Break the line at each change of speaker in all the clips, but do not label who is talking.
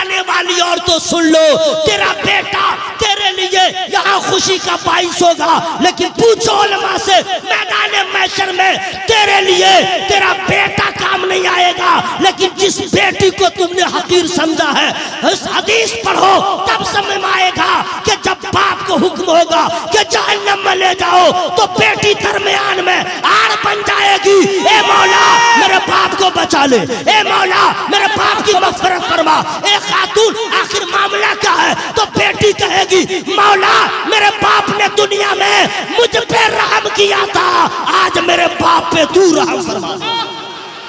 आने वाली और तो सुन लो, तेरा बेटा तेरे लिए यहाँ खुशी का बाइस होगा, लेकिन पूछो उलमा से मैदान महशर में तेरे लिए तेरा बेटा काम नहीं आएगा। लेकिन जिस बेटी को तुमने हकीर समझा है, इस हदीस पढ़ो तब समझ में आएगा कि जब बाप को हुक्म होगा कि जहन्नम में ले जाओ तो बेटी दरमियान में आड़ बन जाएगी। ए मौला मेरे बाप को बचा ले, ए मौला मेरे बाप की मग़फ़िरत फरमा। ए खातून आखिर मामला क्या है? तो बेटी कहेगी मौला मेरे बाप ने दुनिया में मुझ पे रहम किया था, आज मेरे बाप पे तू रहम फरमा।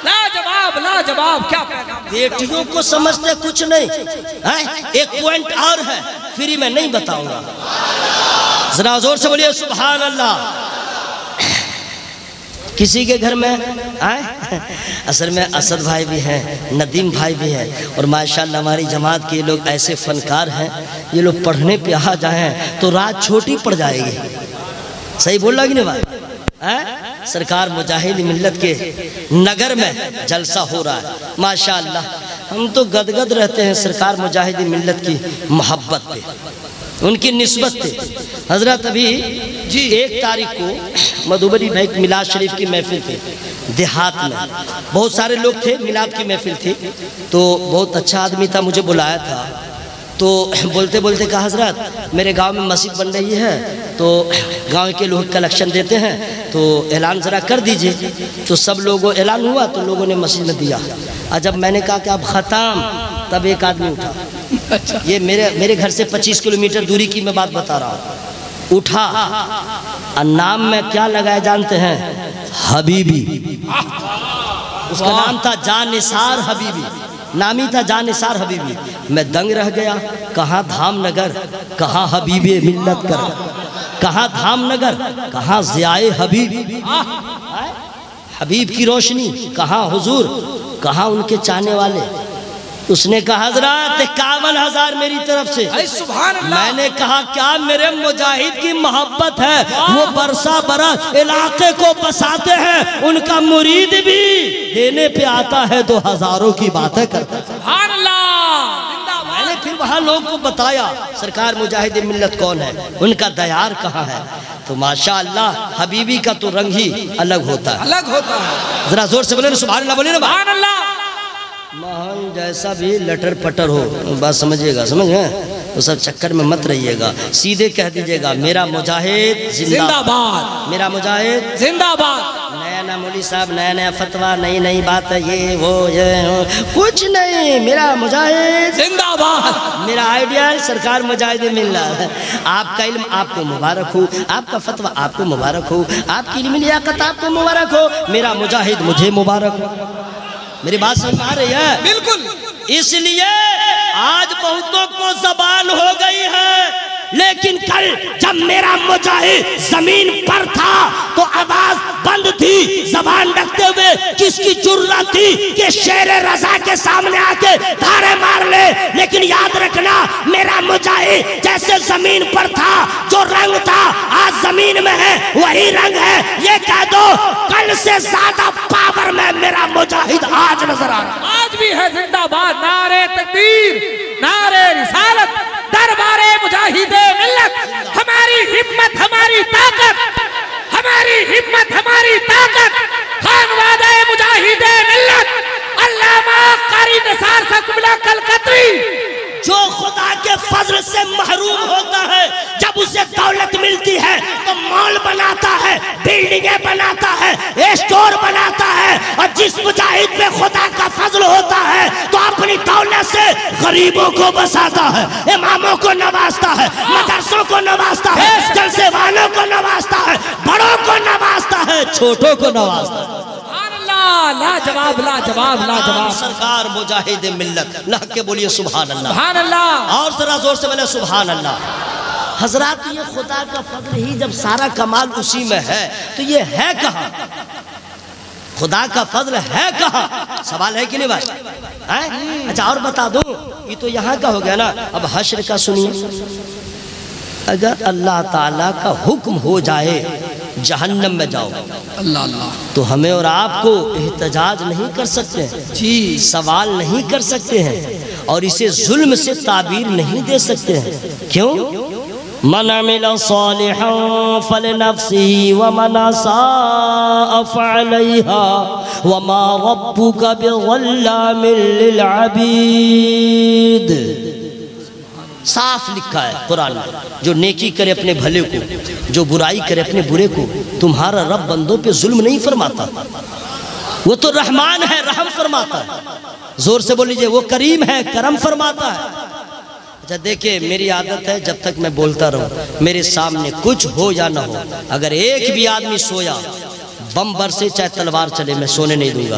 लाजवाब लाजवाब, क्या
बेटियों को समझते कुछ नहीं है। एक पॉइंट और है, फ्री में नहीं बताऊंगा, जरा जोर से बोलिए सुभान अल्लाह। किसी के घर में आए, असल में असद भाई भी हैं, नदीम भाई भी हैं, और माशाल्लाह हमारी जमात के लोग ऐसे फनकार हैं, ये लोग पढ़ने पे आ जाएं तो रात छोटी पड़ जाएगी। सही बोल रहा कि नहीं भाई? सरकार मुजाहिद मिल्लत के नगर में जलसा हो रहा है, माशाल्लाह हम तो गदगद रहते हैं सरकार मुजाहिद मिल्लत की मोहब्बत पे, उनकी निस्बत पे। हजरत अभी जी 1 तारीख को मधुबनी में एक मिलाद शरीफ की महफिल थी, देहात में बहुत सारे लोग थे, मिलाद की महफिल थी, तो बहुत अच्छा आदमी था, मुझे बुलाया था। तो बोलते बोलते कहा हजरत मेरे गांव में मस्जिद बन रही है, तो गांव के लोग कलेक्शन देते हैं, तो ऐलान ज़रा कर दीजिए। तो सब लोगों ऐलान हुआ तो लोगों ने मस्जिद में दिया। और जब मैंने कहा कि अब ख़त्म, तब एक आदमी उठा, अच्छा ये मेरे घर से 25 किलोमीटर दूरी की मैं बात बता रहा हूँ, उठा और नाम में क्या लगाया जानते हैं? हबीबी। उसका नाम था जानिसार हबीबी, नामी था जानिसार हबीबी। मैं दंग रह गया, कहाँ धामनगर, कहाँ हबीबे मिल्लत कर, कहाँ धामनगर, कहाँ ज़ियाए हबीब, हबीब की रोशनी, कहाँ हुजूर, कहाँ उनके चाहने वाले। उसने कहा हजरत 51,000 मेरी तरफ से। मैंने कहा क्या मेरे मुजाहिद की मोहब्बत है, वो बरसा बरस इलाके को बसाते हैं, उनका मुरीद भी देने पे आता है तो हजारों की बातें करता है। मैंने फिर वहाँ लोग को बताया सरकार मुजाहिद मिल्लत कौन है, उनका दयार कहाँ है, तो माशाअल्लाह हबीबी का तो रंग ही अलग होता है, अलग होता है। जरा जोर से बोले सुभान अल्लाह, बोले ना सुभान अल्लाह। महल जैसा भी लटर पटर हो, बात समझिएगा, समझ गए? तो सब चक्कर में मत रहिएगा, सीधे कह दीजिएगा मेरा मुजाहिद जिंदाबाद, मेरा मुजाहिद जिंदाबाद। नया ना मौली साहब, नया नया फतवा, नई नई बात है, ये वो कुछ नहीं, मेरा मुजाहिद जिंदाबाद, मेरा आइडियल सरकार मुजाहिद मिल्लत। आपका इल्म आपको मुबारक हो, आपका फतवा आपको मुबारक हो, आपकी इल्मी लियाकत आपको मुबारक हो, मेरा मुजाहिद मुझे मुबारक हो। मेरी बात समझ आ रही है? बिल्कुल। इसलिए आज बहुतों को ज़बान हो गई है, लेकिन कल जब मेरा मुजाहिद जमीन पर था तो आवाज बंद थी, जबान रखते हुए किसकी जुर्रत थी कि शेर रजा के सामने आके धारे मार ले। लेकिन याद रखना मेरा मुजाहिद जैसे जमीन पर था, जो रंग था आज जमीन में है वही रंग है। ये कह दो कल से ज्यादा पावर में मेरा मुजाहिद आज नजर आ रहा,
आज भी है जिंदाबाद। नारे तकबीर, नारे रिसालत, दरबारे मुजाहिदे मिल्लत। हमारी हिम्मत हमारी ताकत, हमारी हिम्मत हमारी ताकत, खानवादे मुजाहिदे मिल्लत। अल्लामा कारी निसार साहब कलकत्ती,
जो खुदा के फजल से महरूम होता है, जब उसे दौलत मिलती है तो मॉल बनाता है, बिल्डिंगें बनाता है, स्टोर बनाता है। और जिस मुजाहिद पे खुदा का फजल होता है तो अपनी दौलत से गरीबों को बसाता है, इमामों को नवाजता है, मदरसों को नवाजता है, जलसे वालों को नवाजता है, बड़ों को नवाजता है, छोटों को नवाजता है।
लाजवाब लाजवाब लाजवाब।
सरकार मुजाहिद मिल्लत, ला के बोलिए सुभान अल्लाह,
सुभान अल्लाह,
और जरा जोर से बोले सुभान अल्लाह। हजरात ये खुदा का फजल ही जब सारा कमाल उसी में है तो ये है कहाँ? खुदा का फजल है कहाँ? सवाल है कि नहीं भाई? अच्छा और बता दूं, ये तो यहाँ का हो गया ना, अब हश्र का सुनिए। अगर अल्लाह ताला का हुक्म हो जाए जहन्नम में जाओ,
अल्लाह अल्लाह,
तो हमें और आपको एहतजाज नहीं कर सकते हैं जी, सवाल नहीं कर सकते हैं। और इसे जुल्म से ताबीर नहीं दे सकते हैं। क्यों? मन अमिला सालिहन फलिनफ्सिही व मन असाअ फअलैहा व मा रब्बुका बिज़ल्लामिल लिल अबीद। साफ लिखा है कुरान में, जो नेकी करे अपने भले को, जो बुराई करे अपने बुरे को, तुम्हारा रब बंदों पे जुल्म नहीं फरमाता। वो तो रहमान है, रहम फरमाता है। जोर से बोल लीजिए, वो करीम है, करम फरमाता है। अच्छा देखिए, मेरी आदत है जब तक मैं बोलता रहूं, मेरे सामने कुछ हो या ना हो, अगर एक भी आदमी सोया, बम बरसे चाहे तलवार चले, मैं सोने नहीं दूंगा।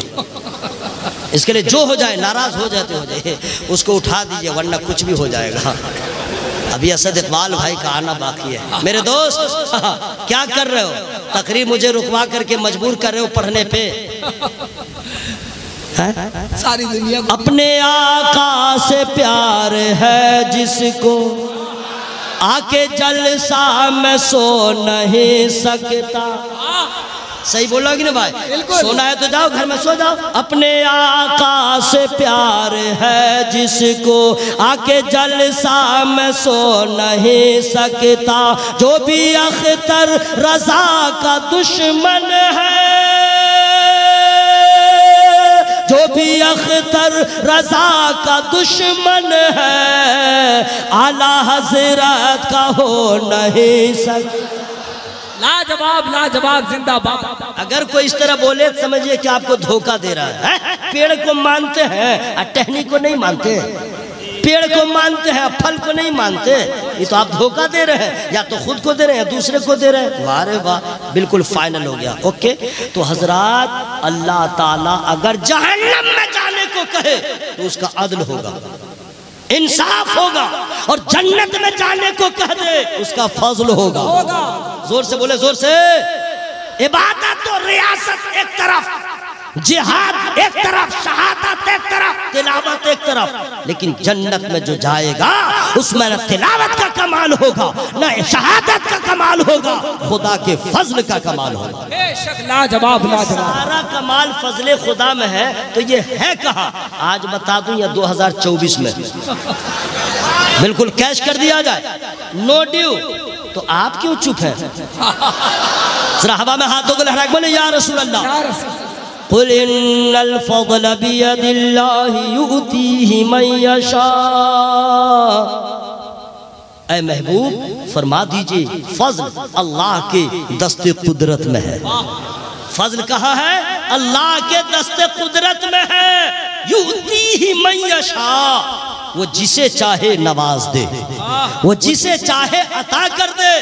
इसके लिए जो हो जाए, नाराज हो जाए, उसको उठा दीजिए, वरना कुछ भी हो जाएगा। अभी असद इकबाल भाई का आना बाकी है। मेरे दोस्त क्या कर रहे हो? तकरीर मुझे रुकवा करके मजबूर कर रहे हो पढ़ने पे।
सारी दुनिया
अपने आका से प्यार है जिसको, आके जलसा में सो नहीं सकता। सही बोला कि ना भाई? सोना है तो जाओ घर में सो जाओ। अपने आका से प्यार है जिसको, आके जलसा में सो नहीं सकता। जो भी अख्तर रजा का दुश्मन है, जो भी अख्तर रजा का दुश्मन है, आला हजरत का हो नहीं सकता।
लाजवाब लाजवाब, जिंदाबाद।
अगर कोई इस तरह बोले तो समझिए कि आपको धोखा दे रहा है। पेड़ को मानते हैं और टहनी को नहीं मानते, पेड़ को मानते हैं फल को नहीं मानते। ये तो आप धोखा दे रहे हैं, या तो खुद को दे रहे हैं या दूसरे को दे रहे हैं। वाह रे वाह, बिल्कुल फाइनल हो गया। ओके, तो हजरात, अल्लाह ताला अगर जहन्नम में जाने को कहे तो उसका अदल होगा, इंसाफ होगा, और जन्नत में जाने को कह दे उसका फजल होगा। जोर से बोले, जोर से। इबादत और रियासत एक तरफ, जिहाद एक तरफ, शहादत एक तरफ, तिलावत एक तरफ। लेकिन जन्नत में जो जाएगा उसमें न तिलावत का कमाल होगा, न शहादत का कमाल होगा, खुदा के फजल का कमाल होगा।
बेशक लाजवाब लाजवाब।
सारा कमाल फजले खुदा में है, तो ये है कहाँ? आज बता दूं या 2024 में बिल्कुल कैश कर दिया जाए, नो ड्यू। तो आप क्यों चुप हैं? जरा हवा में हाथों को लहरा के बोले या रसूल अल्लाह। कुल इन्नल फज़्ल बियदिल्लाहि युतीहि मन यशा। ऐ महबूब फरमा दीजिए, फज़्ल अल्लाह के दस्ते कुदरत में है। फज़्ल कहाँ है? अल्लाह के दस्ते कुदरत में है। युतीहि मन यशा, वो जिसे चाहे नवाज दे, वो जिसे चाहे अता कर दे।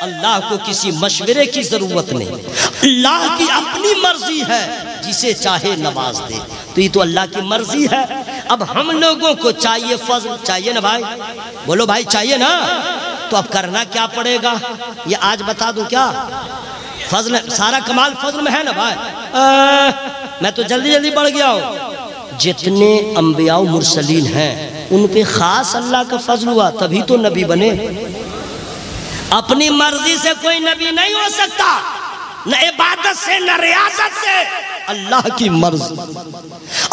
अल्लाह को किसी मशवरे की जरूरत नहीं, अल्लाह की अपनी मर्जी है, जिसे चाहे नवाज दे। तो ये तो अल्लाह की मर्जी है। अब हम लोगों को चाहिए फज़ल, चाहिए ना भाई? बोलो भाई, चाहिए ना? तो अब करना क्या पड़ेगा? ये आज बता दूं क्या? फज़ल, सारा कमाल फज़ल में है ना भाई? मैं तो जल्दी जल्दी बढ़ गया हूँ। जितने अंबिया मुरसलीन हैं उन पे खास अल्लाह का फजल हुआ, तभी तो नबी बने। अपनी मर्जी से कोई नबी नहीं हो सकता, न इबादत से न रियासत से। अल्लाह की मर्जी,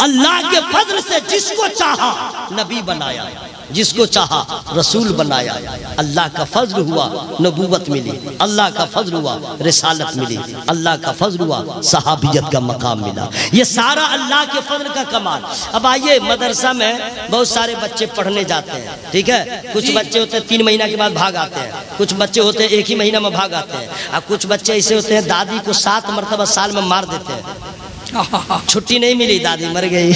अल्लाह के फजल से जिसको चाहा नबी बनाया, जिसको चाहा रसूल बनाया। अल्लाह का फजल हुआ नबूवत मिली, अल्लाह का फजल हुआ रिसालत मिली, अल्लाह का फजल हुआ सहाबियत का मकाम मिला। ये सारा अल्लाह के फजल का कमाल। अब आइए, मदरसा में बहुत सारे बच्चे पढ़ने जाते हैं, ठीक है? कुछ बच्चे होते हैं 3 महीना के बाद भाग आते हैं, कुछ बच्चे होते हैं 1 ही महीना में भाग आते हैं, और कुछ बच्चे ऐसे होते हैं दादी को 7 मरतबा साल में मार देते हैं। छुट्टी नहीं मिली, दादी मर गई।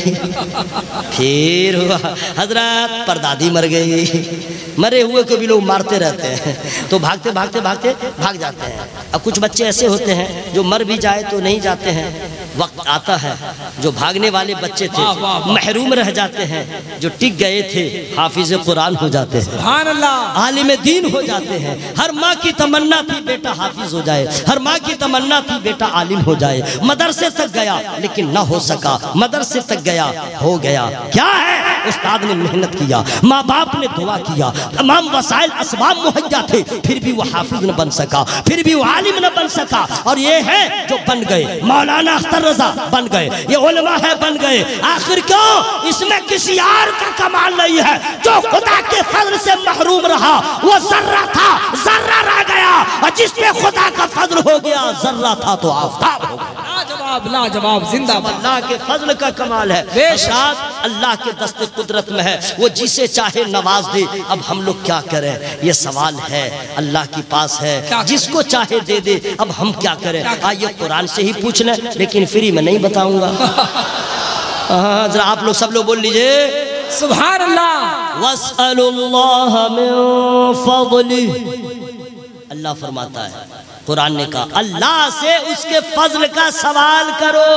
फिर हुआ हजरत पर दादी मर गई। मरे हुए को भी लोग मारते रहते हैं, तो भागते भागते भागते भाग जाते हैं। अब कुछ बच्चे ऐसे होते हैं जो मर भी जाए तो नहीं जाते हैं। वक्त आता है जो भागने वाले बच्चे थे महरूम रह जाते हैं, जो टिक गए थे हाफिज कुरान हो जाते हैं, आलिम दीन हो जाते हैं। हर माँ की तमन्ना थी बेटा हाफिज हो जाए, हर माँ की तमन्ना थी बेटा आलिम हो जाए। मदरसे तक गया लेकिन ना हो सका, मदरसे तक गया हो गया। क्या है? उस्ताद ने मेहनत किया, माँ बाप ने दुआ किया, तमाम वसाइल असबाब मुहैया थे, फिर भी वो हाफिज न बन सका, फिर भी वो आलिम न बन सका। और ये है जो बन गए। मौलाना अख्तर रजा बन गए, ये उलमा है बन गए। आखिर क्यों? इसमें किसी और का कमाल नहीं है। जो खुदा के फजल से महरूम रहा वो जर्रा था, जर्रा रह गया, और जिस पे खुदा का फजल हो गया जर्रा था तो आफताब हो गया।
लाजवाब लाजवाब, जिंदाबाद।
अल्लाह के फजल का कमाल है, बेशक अल्लाह के दस्ते कुदरत में है, वो जिसे चाहे नवाज दे। अब हम लोग क्या करें, ये सवाल है, अल्लाह के पास है, जिसको चाहे दे दे। अब हम क्या करें? आइए कुरान से ही पूछ लें, लेकिन फ्री में नहीं बताऊंगा। हाँ जरा आप लोग सब लोग बोल लीजिए
सुभान अल्लाह।
वस्अलुल्लाह मिन फज़ली। अल्लाह फरमाता है, कुरान ने कहा अल्लाह से उसके फजल का सवाल करो,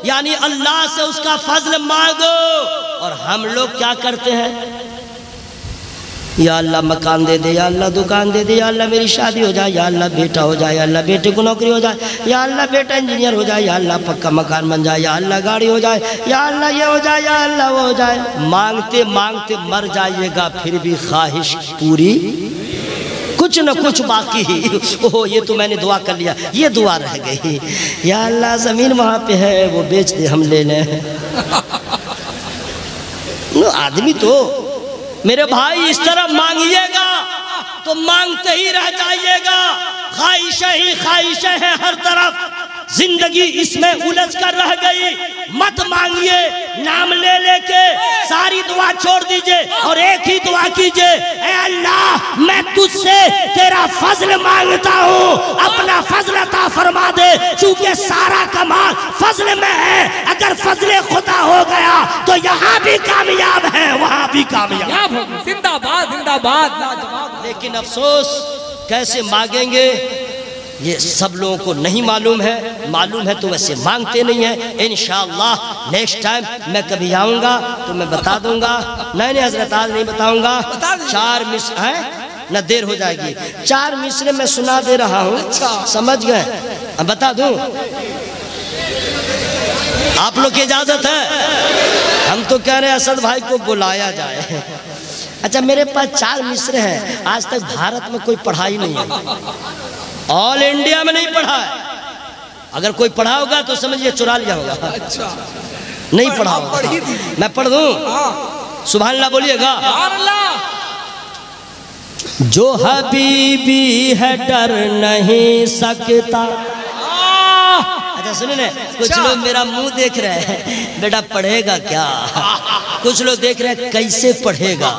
यानी अल्लाह से उसका फजल मांगो। और हम लोग क्या करते हैं? या अल्लाह मकान दे दे, या अल्लाह दुकान दे दे, या अल्लाह मेरी शादी हो जाए, या अल्लाह बेटा हो जाए, या अल्लाह बेटे को नौकरी हो जाए, या अल्लाह बेटा इंजीनियर हो जाए, या अल्लाह पक्का मकान बन जाए, या अल्लाह गाड़ी हो जाए, या अल्लाह ये हो जाए, या अल्लाह वो हो जाए। मांगते मांगते मर जाइएगा, फिर भी ख्वाहिश पूरी कुछ न कुछ बाकी ही। ओह ये तो मैंने दुआ कर लिया, ये दुआ रह गई। या अल्लाह जमीन वहाँ पे है, वो बेच दे, हम ले लें। आदमी तो मेरे भाई इस तरह मांगिएगा तो मांगते ही रह जाइएगा। ख्वाहिशें ही ख्वाहिशें हैं हर तरफ, जिंदगी इसमें उलझ कर रह गई। मत मांगिए, नाम ले लेके सारी दुआ छोड़ दीजिए और एक ही दुआ कीजिए, ऐ अल्लाह मैं तुझसे तेरा फजल मांगता हूँ, अपना फजल अता फरमा दे, चूंकि सारा कमाल फजल में है। अगर फजल खुदा हो गया तो यहाँ भी कामयाब है, वहाँ भी कामयाब।
जिंदाबाद जिंदाबाद, लाजवाब।
लेकिन अफसोस कैसे मांगेंगे ये सब लोगों को नहीं मालूम है। मालूम है तो वैसे मांगते नहीं है। इंशाअल्लाह नेक्स्ट टाइम मैं कभी आऊँगा तो मैं बता दूंगा। नहीं नहीं हजरत आज नहीं बताऊंगा। 4 मिसरे हैं न, देर हो जाएगी। 4 मिसरे मैं सुना दे रहा हूँ, समझ गए? अब बता दूं, आप लोग की इजाजत है? हम तो कह रहे हैं असद भाई को बुलाया जाए। अच्छा मेरे पास 4 मिसरे हैं, आज तक भारत में कोई पढ़ाई नहीं है, ऑल इंडिया में नहीं पढ़ा है। अगर कोई पढ़ा होगा तो समझिए चुरा लिया होगा।
अच्छा
नहीं पढ़ा होगा, मैं पढ़ दूं? सुभान अल्लाह बोलिएगा। जो हबीबी है डर नहीं सकता। अच्छा सुनिए ना, कुछ लोग मेरा मुंह देख रहे हैं, बेटा पढ़ेगा क्या? कुछ लोग देख रहे हैं कैसे पढ़ेगा।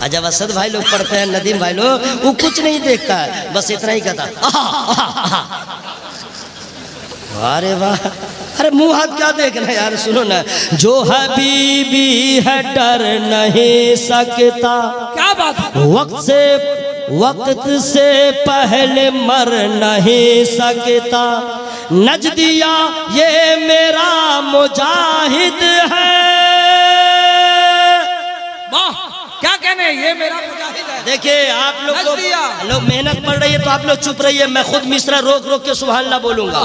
जब असद भाई लोग पढ़ते हैं, नदीम भाई लोग, वो कुछ नहीं देखता है, बस इतना ही कहता। अरे वाह, अरे मुंह हाथ क्या देखना यार, सुनो ना। जो हबीबी है डर नहीं सकता,
क्या बात है?
वक्त से पहले मर नहीं सकता। नजदिया ये मेरा मुजाहिद है।
वाह क्या कहने, ये मेरा मुजाहिद है।
देखिए आप लोग मेहनत पड़ रही है तो आप लोग चुप रहिए, मैं खुद मिसरा रोक रोक के सुभान अल्लाह बोलूंगा,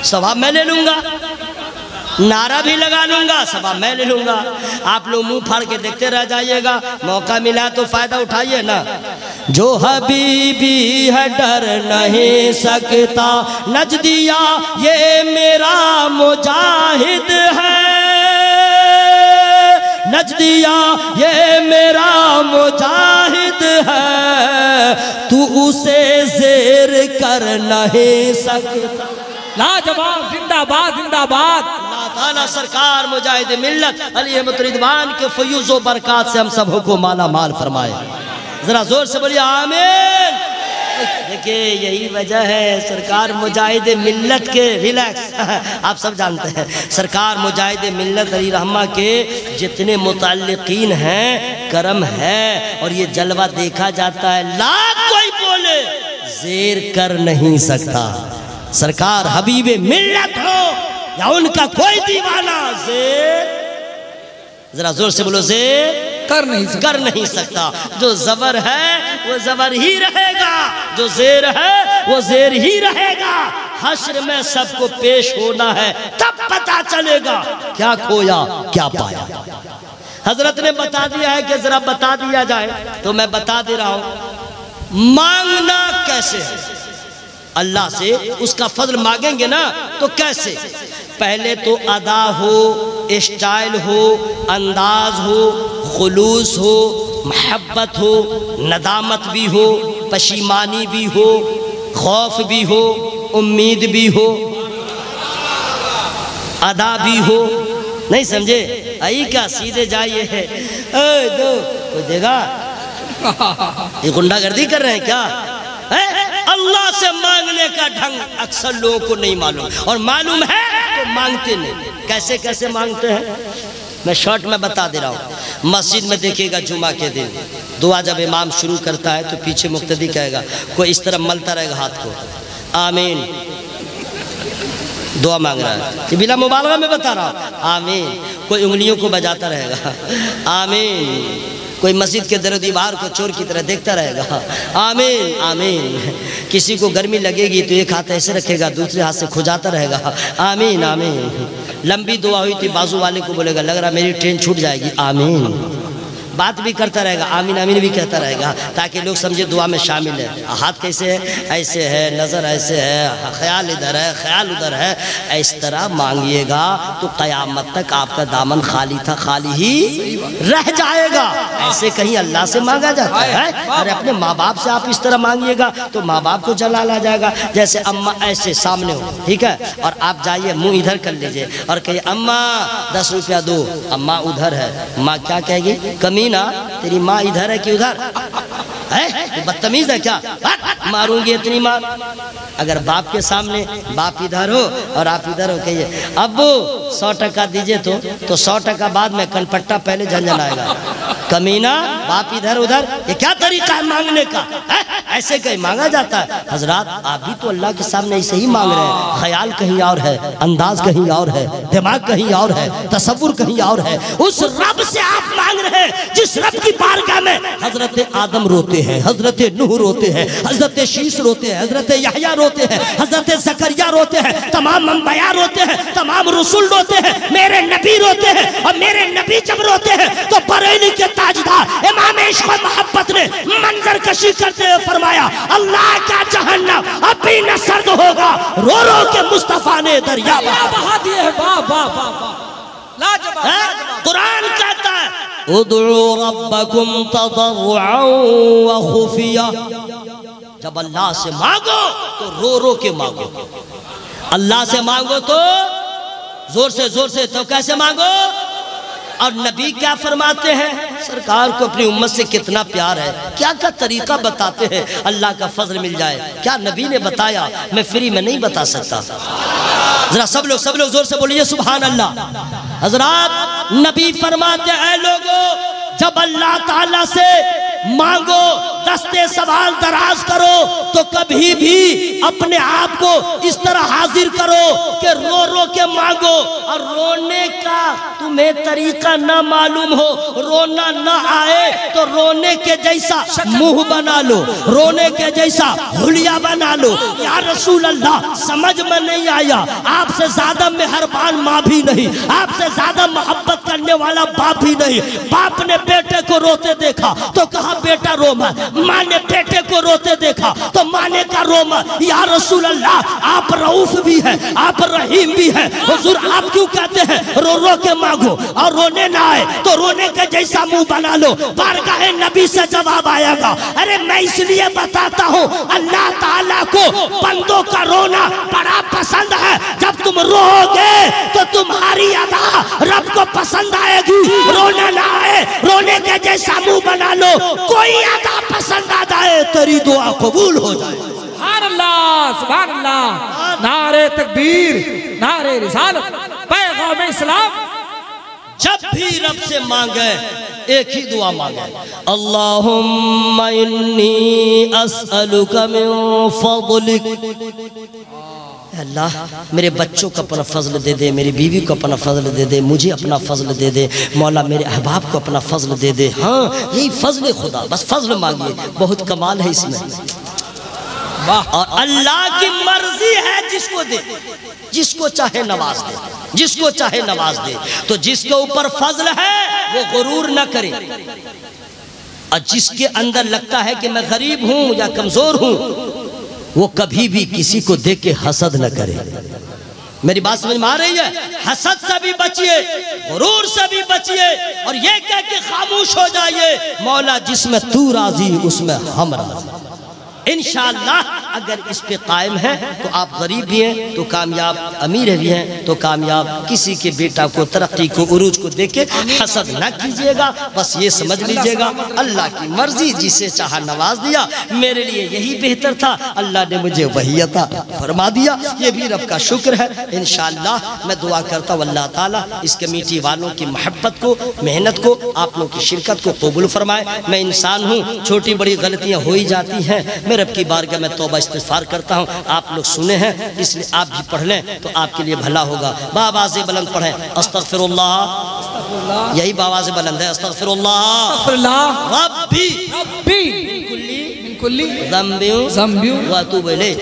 सवाब मैं ले लूंगा, नारा भी लगा लूंगा, सवाब मैं ले लूंगा। आप लोग मुंह फाड़ के देखते रह जाइएगा, मौका मिला तो फायदा उठाइए ना। जो हबीबी है डर नहीं सकता, नजदिया ये मेरा मुजाहिद है। नजदिया ये मेरा मुजाहिद है, तू उसे ज़ेर कर नहीं सकता।
लाजवाब, जिंदाबाद जिंदाबाद।
अल्लाह ताला सरकार मुजाहिद मिल्लत अली अहमद रिदवान के फयूज़ व बरक़ात से हम सबों को माला माल फरमाए। जरा जोर से बोलिए आमीन। देखिए यही वजह है सरकार मुजाहिद मिल्लत के, रिलैक्स आप सब जानते हैं, सरकार मुजाहिद मिल्लत अली रहमा के जितने मुताल्लिकीन हैं करम है, और ये जलवा देखा जाता है। लाख कोई बोले ज़ेर कर नहीं सकता। सरकार हबीबे मिल्लत हो या उनका कोई दीवाना, ज़ेर, जरा जोर से बोलो, ज़ेर कर नहीं सकता। जो जबर है वो जबर ही रहेगा, जो ज़ेर है वो ज़ेर ही रहेगा। हश्र में सबको पेश होना है, तब पता चलेगा क्या खोया क्या पाया। हजरत ने बता दिया है कि जरा बता दिया जाए, तो मैं बता दे रहा हूं मांगना कैसे है। अल्लाह से उसका फजल मांगेंगे ना तो कैसे? पहले तो अदा हो, स्टाइल हो, अंदाज हो, खुलूस हो, मोहब्बत हो, नदामत भी हो, पशीमानी भी हो, खौफ भी हो, उम्मीद भी हो, अदा भी हो। नहीं समझे? आई क्या सीधे जाइए दो कोई देगा? ये गुंडागर्दी कर रहे हैं क्या? अल्लाह से मांगने का ढंग अक्सर लोगों को नहीं मालूम, और मालूम है तो मांगते नहीं। कैसे कैसे मांगते हैं मैं शॉर्ट में बता दे रहा हूँ। मस्जिद में देखिएगा जुमा के दिन दुआ जब इमाम शुरू करता है तो पीछे मुक्तदी कहेगा, कोई इस तरह मलता रहेगा हाथ को, आमीन, दुआ मांग रहा है, कि बिना मुबालगा में बता रहा हूँ, आमीन। कोई उंगलियों को बजाता रहेगा, आमीन। कोई मस्जिद के दर दीवार को चोर की तरह देखता रहेगा, आमीन आमीन। किसी को गर्मी लगेगी तो एक हाथ ऐसे रखेगा, दूसरे हाथ से खुजाता रहेगा, आमीन आमीन। लंबी दुआ हुई थी, बाजू वाले को बोलेगा लग रहा मेरी ट्रेन छूट जाएगी, आमीन। बात भी करता रहेगा, आमीन आमीन भी कहता रहेगा, ताकि लोग समझे दुआ में शामिल है। हाथ कैसे है? ऐसे है, नज़र ऐसे है, ख्याल इधर है, ख्याल उधर है। इस तरह मांगिएगा तो क़यामत तक आपका दामन खाली था खाली ही रह जाएगा। ऐसे कहीं अल्लाह से मांगा जाता है? अरे अपने माँ बाप से आप इस तरह मांगिएगा तो माँ बाप को जलाल आ जाएगा। जैसे अम्मा ऐसे सामने हो, ठीक है, और आप जाइए मुँह इधर कर लीजिए और कहिए अम्मा 10 रुपया दो। अम्मा उधर है, माँ क्या कहेगी? कमी ना, तेरी माँ इधर है कि उधर है? बदतमीज है क्या? मारूंगी इतनी मार। अगर बाप के सामने बाप इधर हो और आप इधर हो, कहिए अब्बू 100 टका दीजिए तो 100 टका बाद में कनपट्टा पहले झंझन आएगा। कमीना, बाप इधर उधर, ये क्या तरीका है मांगने का? ऐसे कहीं मांगा जाता है? हजरात आप भी तो अल्लाह के सामने ऐसे ही मांग रहे हैं। ख्याल कहीं और है, अंदाज कहीं और है, दिमाग कहीं और है, तसव्वुर कहीं और है। उस रब से आप मांग रहे हैं जिस रब की बारगाह में हजरत आदम रोते हैं, हजरत नूह रोते हैं, हजरत शीश रोते हैं, हजरत यहया रोते हैं, हजरत जकरिया रोते हैं, तमाम अंबिया रोते हैं, तमाम रसूल रोते हैं, मेरे नबी रोते हैं। और मेरे नबी जब रोते हैं तो बरेली के ताजदार इमाम इश्क व मोहब्बत ने मंजर कशी करते हुए फरमाया, अल्लाह का जहन्नम अभी न सर्द होगा, रो रो के मुस्तफा ने दरिया बहा दिए। कुरान कहता है उदउ रब्बकुम तदर्रुअन व खुफिया। जब अल्लाह से मांगो तो रो रो के मांगो, अल्लाह से मांगो तो जोर से, तो कैसे मांगो? और नबी क्या फरमाते हैं? सरकार को अपनी उम्मत से कितना प्यार है, क्या क्या तरीका बताते हैं अल्लाह का फजल मिल जाए। क्या नबी ने बताया? मैं फ्री में नहीं बता सकता। जरा सब लोग जोर से बोलिए सुभान अल्लाह। हजरात नबी फरमाते हैं लोगों, जब अल्लाह ताला से मांगो, दस्ते सवाल दराज करो, तो कभी भी अपने आप को इस तरह हाजिर करो कि रो रो के मांगो। और रोने का तुम्हें तरीका ना मालूम हो, रोना ना आए तो रोने के जैसा मुंह बना लो, रोने के जैसा हुलिया बना लो। या रसूल अल्लाह समझ में नहीं आया, आपसे ज्यादा मेहरबान माँ भी नहीं, आपसे ज्यादा मोहब्बत करने वाला बाप भी नहीं। बाप ने बेटे को रोते देखा तो कहा बेटा रो मत, माँ ने बेटे को रोते देखा तो माँ ने कहा रो मत। या रसूल अल्लाह आप रऊफ भी हैं, आप रहीम भी हैं, हुजूर आप क्यों कहते हैं रो रो के मांगो? और रोने ना आए तो रोने के जैसा मुंह बना लो। बारगाह नबी से जवाब आएगा। अरे मैं इसलिए बताता हूँ, अल्लाह ताला को बंदों का रोना बड़ा पसंद है। जब तुम रोओगे तो तुम्हारी अदा रब को पसंद आएगी। रोना ना आए, रोने के जैसा मुंह बना लो, कोई अदा पसंद आ जाए तेरी दुआ कबूल हो जाए।
सुभान अल्लाह, सुभान अल्लाह, नारे तकबीर, नारे रिसालत, पैगाम इस्लाम।
जब भी रब से मांगे एक ही दुआ मांगे, अल्लाहुम्मा इन्नी अस्अलुका मिन फज़लिक। अल्लाह मेरे बच्चों को अपना फजल दे दे, मेरी बीवी को अपना फजल दे दे, मुझे अपना फजल दे दे, मौला मेरे अहबाब को अपना फजल दे दे। हाँ यही फजल खुदा, बस फजल मांगिए, बहुत कमाल है इसमें। और अल्लाह की मर्जी है जिसको दे, जिसको चाहे नवाज दे, जिसको चाहे नवाज दे। तो जिसके ऊपर फजल है वो गुरूर न करे, और जिसके अंदर लगता है कि मैं गरीब हूं या कमजोर हूं वो कभी भी किसी को देख के हसद न करे। मेरी बात समझ में आ रही है? हसद से भी बचिए, गुरूर से भी बचिए, और ये कह के खामोश हो जाइए, मौला जिसमें तू राजी उसमें हम राजी। इंशाअल्लाह अगर इस पे कायम है तो आप गरीब भी हैं तो कामयाब, अमीर भी हैं तो कामयाब। किसी के बेटा को तरक्की को उरूज को देख के हसद न कीजिएगा। बस ये समझ लीजिएगा अल्लाह की मर्जी, जिसे चाहा नवाज दिया। मेरे लिए यही बेहतर था, अल्लाह ने मुझे वही अता फरमा दिया। ये भी रब का शुक्र है। इंशाअल्लाह मैं दुआ करता हूँ अल्लाह ताला इस कमेटी वालों की मोहब्बत को, मेहनत को, आप लोग की शिरकत को कबूल फरमाए। मैं इंसान हूँ, छोटी बड़ी गलतियाँ हो ही जाती हैं। मैं रब की बारगाह में तौबा इस्तिग़फ़ार करता हूँ। आप लोग सुने हैं इसलिए आप भी पढ़ लें तो आपके लिए भला होगा। बाबा से बुलंद पढ़ें अस्तग़फ़िरुल्लाह, यही बाबा से बुलंद है अस्तग़फ़िरुल्लाह रब्बी व अतूबु इलैह।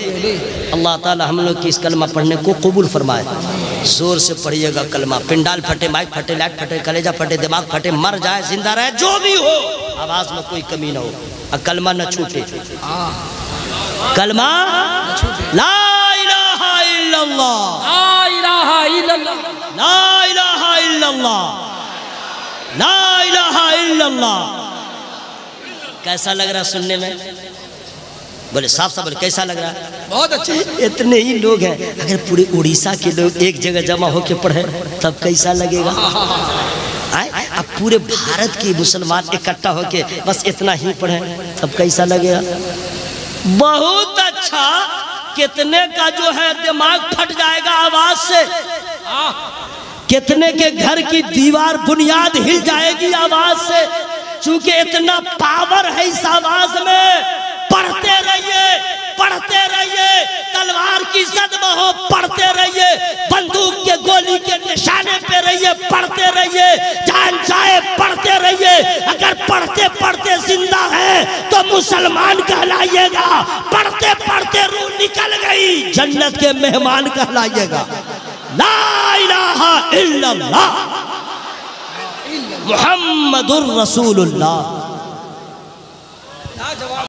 अल्लाह ताला हम लोग की इस कलमा पढ़ने को कबूल फरमाए। जोर से पढ़िएगा कलमा, पिंडाल फटे, माइक फटे, लाइट फटे, कलेजा फटे, दिमाग फटे, मर जाए जिंदा रहे, जो भी हो, आवाज में कोई कमी ना हो, कलमा न छूटे। कलमा ला इलाहा इल्लल्लाह,
ला इलाहा इल्लल्लाह,
ला इलाहा इल्लल्लाह, ला इलाहा इल्लल्लाह। कैसा लग रहा सुनने में? बोले साफ साफ बोले कैसा लग रहा है?
बहुत अच्छा।
इतने ही लोग हैं, अगर पूरे उड़ीसा के लोग एक जगह जमा होके पढ़े तब कैसा लगेगा? अब पूरे भारत के मुसलमान इकट्ठा होके बस इतना ही पढ़े तब कैसा लगेगा? बहुत अच्छा। कितने का जो है दिमाग फट जाएगा आवाज से, कितने के घर की दीवार बुनियाद हिल जाएगी आवाज से, क्योंकि इतना पावर है इस आवाज में। पढ़ते रहिए, पढ़ते रहिए, तलवार की जद में हो पढ़ते रहिए, बंदूक के गोली के निशाने पे रहिए, पढ़ते रहिए, जान जाए पढ़ते रहिए। अगर पढ़ते पढ़ते जिंदा है तो मुसलमान कहलाइएगा, पढ़ते पढ़ते रूह निकल गई जन्नत के मेहमान कहलाइएगा। ला इलाहा इल्लल्लाह मुहम्मदुर रसूलुल्लाह।